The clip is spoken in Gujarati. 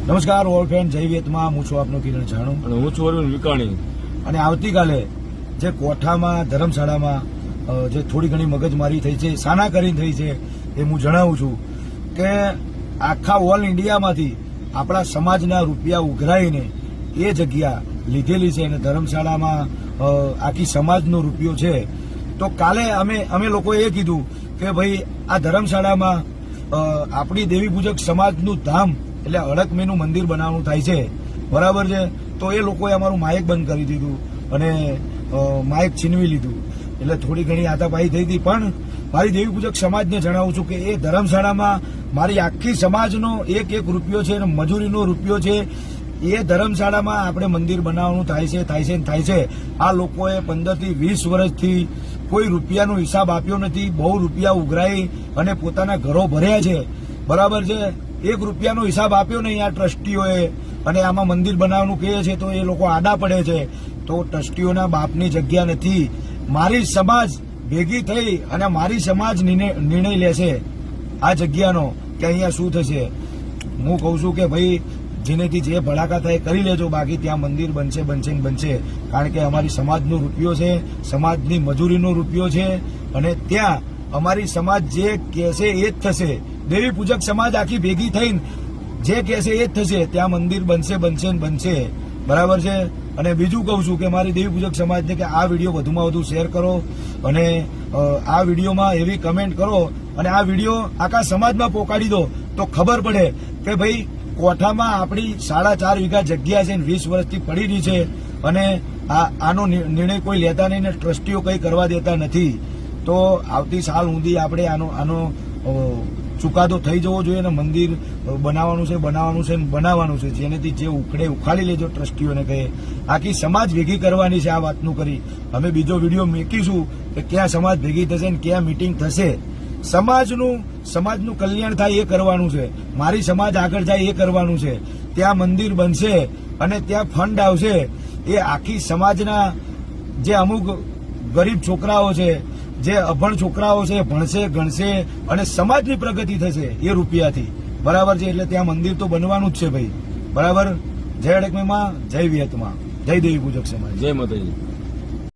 નમસ્કાર ઓલ ફ્રેન્ડ, જય વિયતમાં. હું છું આપનો કિરણ જાણું અને હું છું અરવિંદ વિકાણી. અને આવતીકાલે જે કોઠામાં ધર્મશાળામાં જે થોડી ઘણી મગજમારી થઈ છે, સાના કરીને થઈ છે એ હું જણાવું છું કે આખા ઓલ ઇન્ડિયામાંથી આપણા સમાજના રૂપિયા ઉઘરાઈને એ જગ્યા લીધેલી છે અને ધર્મશાળામાં આખી સમાજનો રૂપિયો છે. તો કાલે અમે લોકોએ એ કીધું કે ભાઈ આ ધર્મશાળામાં આપણી દેવી પૂજક સમાજનું ધામ એટલે અડકમેનું મંદિર બનાવવાનું થાય છે, બરાબર છે. તો એ લોકોએ અમારું માઇક બંધ કરી દીધું અને માઇક છીનવી લીધું, એટલે થોડી ઘણી હાથાપાઈ થઈ હતી. પણ મારી દેવી પૂજક સમાજને જણાવું છું કે એ ધર્મશાળામાં મારી આખી સમાજનો એક રૂપિયો છે અને મજૂરીનો રૂપિયો છે. એ ધર્મશાળામાં આપણે મંદિર બનાવવાનું થાય છે. આ લોકોએ 15 થી 20 વર્ષથી કોઈ રૂપિયાનો હિસાબ આપ્યો નથી. બહુ રૂપિયા ઉઘરાઈ અને પોતાના ઘરો ભર્યા છે, બરાબર છે. 1 રૂપિયાનો હિસાબ આપ્યો નહીં આ ટ્રસ્ટીઓએ, અને આમાં મંદિર બનાવવાનું કહે છે તો એ લોકો આડા પડે છે. તો ટ્રસ્ટીઓના બાપની જગ્યા નથી. મારી સમાજ ભેગી થઈ અને મારી સમાજ નિર્ણય લેશે આ જગ્યાનો કે અહીંયા શું થશે. હું કહું છું કે ભાઈ જેનેથી જે ભડાકા થાય કરી લેજો, બાકી ત્યાં મંદિર બનશે. કારણ કે અમારી સમાજનો રૂપિયો છે, સમાજની મજૂરીનો રૂપિયો છે, અને ત્યાં અમારી સમાજ જે કહેશે એ જ થશે. દેવી પૂજક સમાજ આખી ભેગી થઈને જે કહેશે એ જ થશે. ત્યાં મંદિર બનશે, બરાબર છે. અને બીજું કહું છું કે મારી દેવી પૂજક સમાજને કે આ વિડીયો વધુમાં વધુ શેર કરો અને આ વિડીયોમાં એવી કમેન્ટ કરો અને આ વિડીયો આખા સમાજમાં પહોંચાડી દો તો ખબર પડે કે ભાઈ કોઠામાં આપણી 4.5 વીઘા જગ્યા છે, 20 વર્ષથી પડી રહી છે અને આનો નિર્ણય કોઈ લેતા નહીં ને ટ્રસ્ટીઓ કંઈ કરવા દેતા નથી. તો આવતી સાલ સુધી આપણે આનો ચુકાદો થઈ જવો જોઈએ અને મંદિર બનાવવાનું છે. જેનેથી જે ઉખડે ઉખાડી લેજો ટ્રસ્ટીઓને કહે. આખી સમાજ ભેગી કરવાની છે. આ વાતનું કરી અમે બીજો વિડીયો મૂકીશું કે ક્યાં સમાજ ભેગી થશે ને ક્યાં મિટિંગ થશે. સમાજનું કલ્યાણ થાય એ કરવાનું છે. મારી સમાજ આગળ જાય એ કરવાનું છે. ત્યાં મંદિર બનશે અને ત્યાં ફંડ આવશે. એ આખી સમાજના જે અમુક ગરીબ છોકરાઓ છે, જે અભણ છોકરાઓ છે, ભણશે ગણશે અને સમાજની પ્રગતિ થશે એ રૂપિયાથી, બરાબર છે. એટલે ત્યાં મંદિર તો બનવાનું જ છે ભાઈ, બરાબર. જય અડકમેમાં, જય વિયતમાં, જય દેવી પૂજક સમાજ, જય માતાજી.